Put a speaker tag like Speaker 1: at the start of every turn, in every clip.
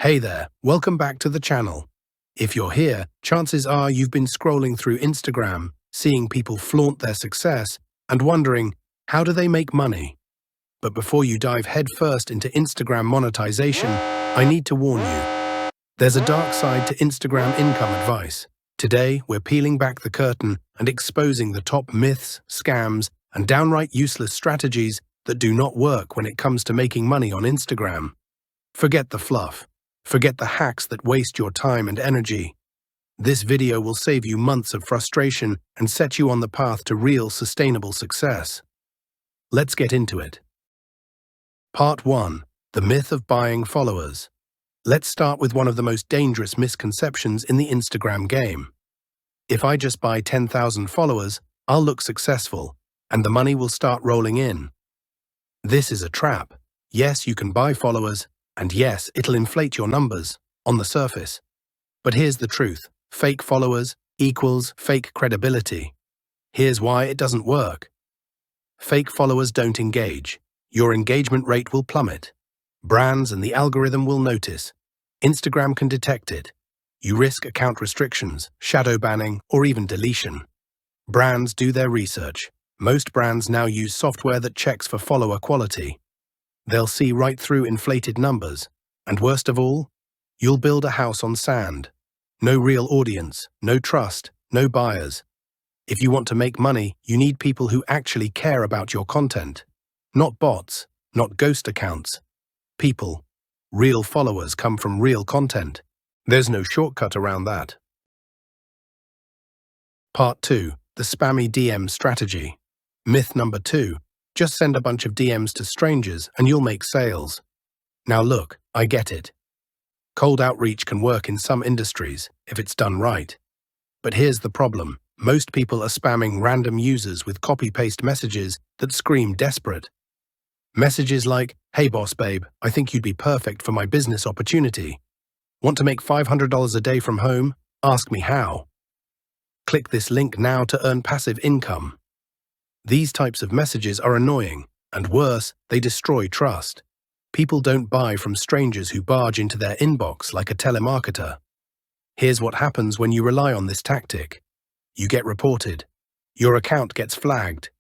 Speaker 1: Hey there, welcome back to the channel. If you're here, chances are you've been scrolling through Instagram, seeing people flaunt their success, and wondering, how do they make money? But before you dive headfirst into Instagram monetization, I need to warn you. There's a dark side to Instagram income advice. Today, we're peeling back the curtain and exposing the top myths, scams, and downright useless strategies that do not work when it comes to making money on Instagram. Forget the fluff. Forget the hacks that waste your time and energy. This video will save you months of frustration and set you on the path to real sustainable success. Let's get into it. Part 1. The myth of buying followers. Let's start with one of the most dangerous misconceptions in the Instagram game. If I just buy 10,000 followers, I'll look successful, and the money will start rolling in. This is a trap. Yes, you can buy followers, and yes, it'll inflate your numbers, on the surface. But here's the truth. Fake followers equals fake credibility. Here's why it doesn't work. Fake followers don't engage. Your engagement rate will plummet. Brands and the algorithm will notice. Instagram can detect it. You risk account restrictions, shadow banning, or even deletion. Brands do their research. Most brands now use software that checks for follower quality. They'll see right through inflated numbers. And worst of all, you'll build a house on sand. No real audience, no trust, no buyers. If you want to make money, you need people who actually care about your content. Not bots, not ghost accounts. People. Real followers come from real content. There's no shortcut around that. Part 2. The spammy DM strategy. Myth number 2. Just send a bunch of DMs to strangers and you'll make sales. Now look, I get it. Cold outreach can work in some industries if it's done right. But here's the problem. Most people are spamming random users with copy-paste messages that scream desperate. Messages like, "Hey boss babe, I think you'd be perfect for my business opportunity. Want to make $500 a day from home? Ask me how. Click this link now to earn passive income." These types of messages are annoying, and worse, they destroy trust. People don't buy from strangers who barge into their inbox like a telemarketer. Here's what happens when you rely on this tactic. You get reported. Your account gets flagged.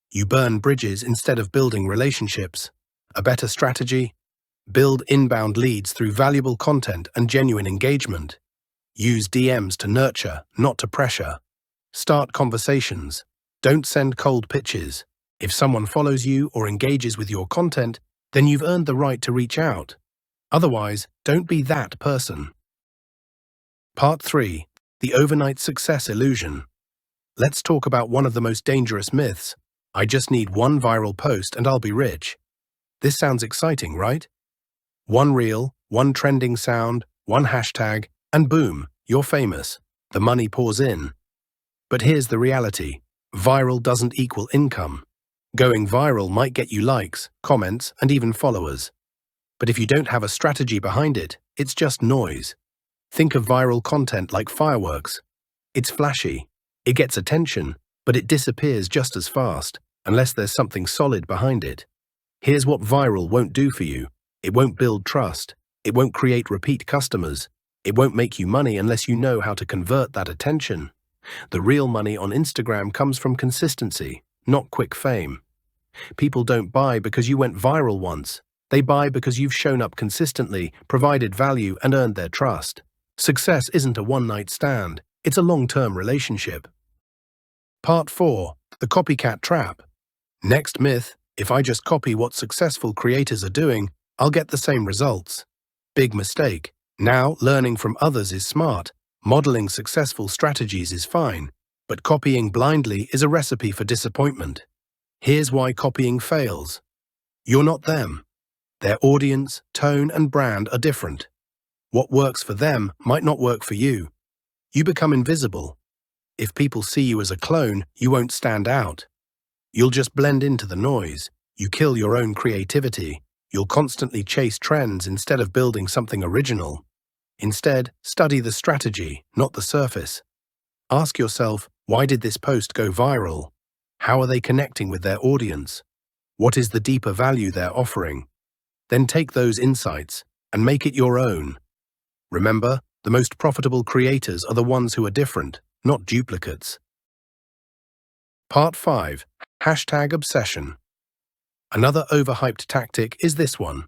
Speaker 1: You burn bridges instead of building relationships. A better strategy? Build inbound leads through valuable content and genuine engagement. Use DMs to nurture, not to pressure. Start conversations. Don't send cold pitches. If someone follows you or engages with your content, then you've earned the right to reach out. Otherwise, don't be that person. Part 3. The overnight success illusion. Let's talk about one of the most dangerous myths. I just need one viral post and I'll be rich. This sounds exciting, right? One reel, one trending sound, one hashtag, and boom, you're famous. The money pours in. But here's the reality. Viral doesn't equal income. Going viral might get you likes, comments, and even followers. But if you don't have a strategy behind it, it's just noise. Think of viral content like fireworks. It's flashy. It gets attention, but it disappears just as fast, unless there's something solid behind it. Here's what viral won't do for you. It won't build trust. It won't create repeat customers. It won't make you money unless you know how to convert that attention. The real money on Instagram comes from consistency, not quick fame. People don't buy because you went viral once. They buy because you've shown up consistently, provided value, and earned their trust. Success isn't a one-night stand. It's a long-term relationship. Part 4. The copycat trap. Next myth, if I just copy what successful creators are doing, I'll get the same results. Big mistake. Now, learning from others is smart. Modeling successful strategies is fine, but copying blindly is a recipe for disappointment. Here's why copying fails. You're not them. Their audience, tone, and brand are different. What works for them might not work for you. You become invisible. If people see you as a clone, you won't stand out. You'll just blend into the noise. You kill your own creativity. You'll constantly chase trends instead of building something original. Instead, study the strategy, not the surface. Ask yourself, why did this post go viral? How are they connecting with their audience? What is the deeper value they're offering? Then take those insights and make it your own. Remember, the most profitable creators are the ones who are different, not duplicates. Part 5. Hashtag obsession. Another overhyped tactic is this one.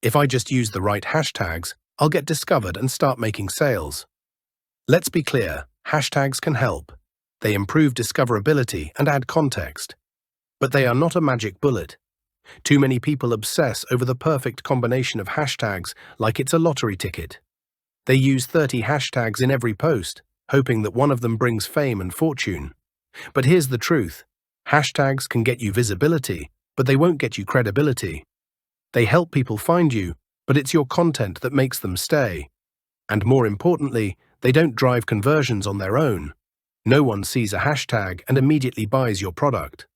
Speaker 1: If I just use the right hashtags, I'll get discovered and start making sales. Let's be clear, hashtags can help. They improve discoverability and add context. But they are not a magic bullet. Too many people obsess over the perfect combination of hashtags like it's a lottery ticket. They use 30 hashtags in every post, hoping that one of them brings fame and fortune. But here's the truth. Hashtags can get you visibility, but they won't get you credibility. They help people find you, but it's your content that makes them stay. And more importantly, they don't drive conversions on their own. No one sees a hashtag and immediately buys your product.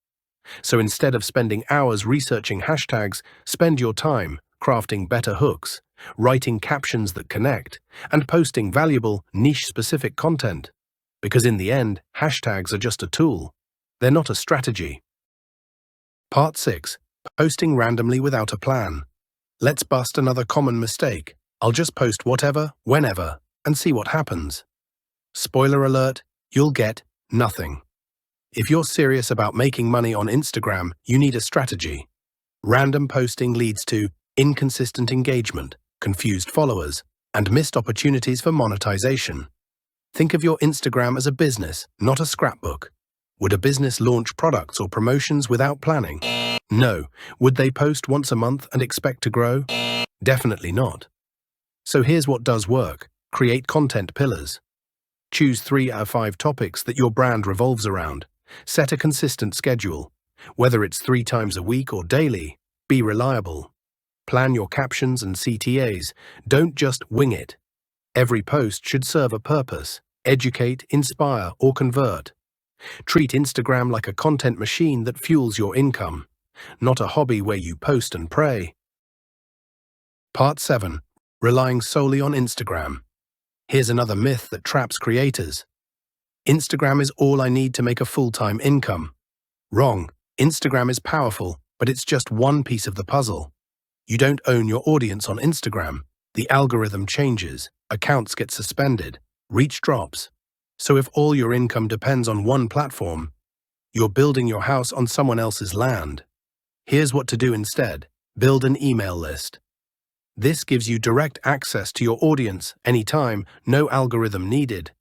Speaker 1: So instead of spending hours researching hashtags, spend your time crafting better hooks, writing captions that connect, and posting valuable, niche-specific content. Because in the end, hashtags are just a tool. They're not a strategy. Part 6. Posting randomly without a plan. Let's bust another common mistake. I'll just post whatever, whenever, and see what happens. Spoiler alert, you'll get nothing. If you're serious about making money on Instagram, you need a strategy. Random posting leads to inconsistent engagement, confused followers, and missed opportunities for monetization. Think of your Instagram as a business, not a scrapbook. Would a business launch products or promotions without planning? No. Would they post once a month and expect to grow? Definitely not. So here's what does work. Create content pillars. Choose 3 out of 5 topics that your brand revolves around. Set a consistent schedule. Whether it's 3 times a week or daily, be reliable. Plan your captions and CTAs. Don't just wing it. Every post should serve a purpose. Educate, inspire, or convert. Treat Instagram like a content machine that fuels your income, not a hobby where you post and pray. Part 7. Relying solely on Instagram. Here's another myth that traps creators. Instagram is all I need to make a full-time income. Wrong. Instagram is powerful, but it's just one piece of the puzzle. You don't own your audience on Instagram. The algorithm changes, accounts get suspended, reach drops. So if all your income depends on one platform, you're building your house on someone else's land. Here's what to do instead. Build an email list. This gives you direct access to your audience anytime, no algorithm needed.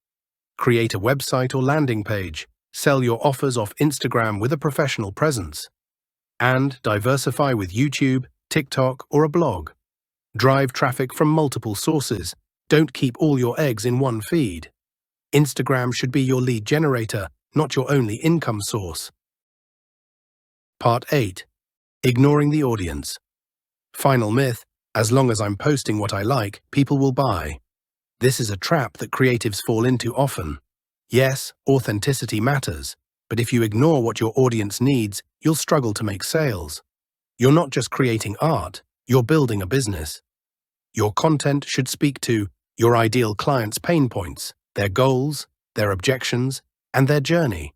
Speaker 1: Create a website or landing page. Sell your offers off Instagram with a professional presence. And diversify with YouTube, TikTok, or a blog. Drive traffic from multiple sources. Don't keep all your eggs in one feed. Instagram should be your lead generator, not your only income source. Part 8. Ignoring the audience. Final myth, as long as I'm posting what I like, people will buy. This is a trap that creatives fall into often. Yes, authenticity matters, but if you ignore what your audience needs, you'll struggle to make sales. You're not just creating art, you're building a business. Your content should speak to your ideal client's pain points, their goals, their objections, and their journey.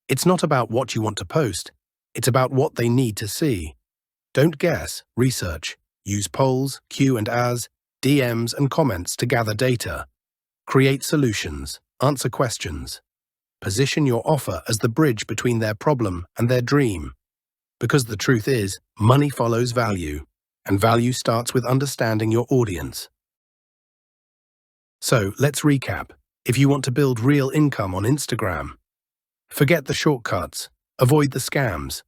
Speaker 1: It's not about what you want to post, it's about what they need to see. Don't guess, research. Use polls, Q&As, DMs, and comments to gather data. Create solutions, answer questions. Position your offer as the bridge between their problem and their dream. Because the truth is, money follows value, and value starts with understanding your audience. So, let's recap. If you want to build real income on Instagram, forget the shortcuts, avoid the scams.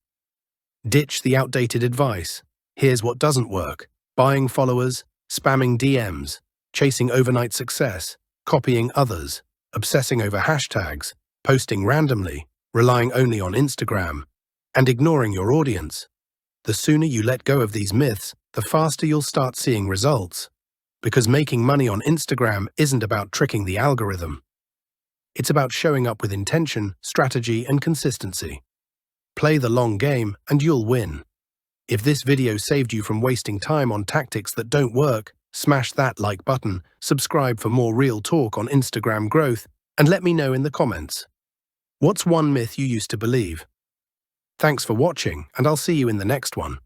Speaker 1: Ditch the outdated advice. Here's what doesn't work: buying followers, spamming DMs, chasing overnight success, copying others, obsessing over hashtags, posting randomly, relying only on Instagram, and ignoring your audience. The sooner you let go of these myths, the faster you'll start seeing results. Because making money on Instagram isn't about tricking the algorithm. It's about showing up with intention, strategy, and consistency. Play the long game and you'll win. If this video saved you from wasting time on tactics that don't work, smash that like button, subscribe for more real talk on Instagram growth, and let me know in the comments. What's one myth you used to believe? Thanks for watching, and I'll see you in the next one.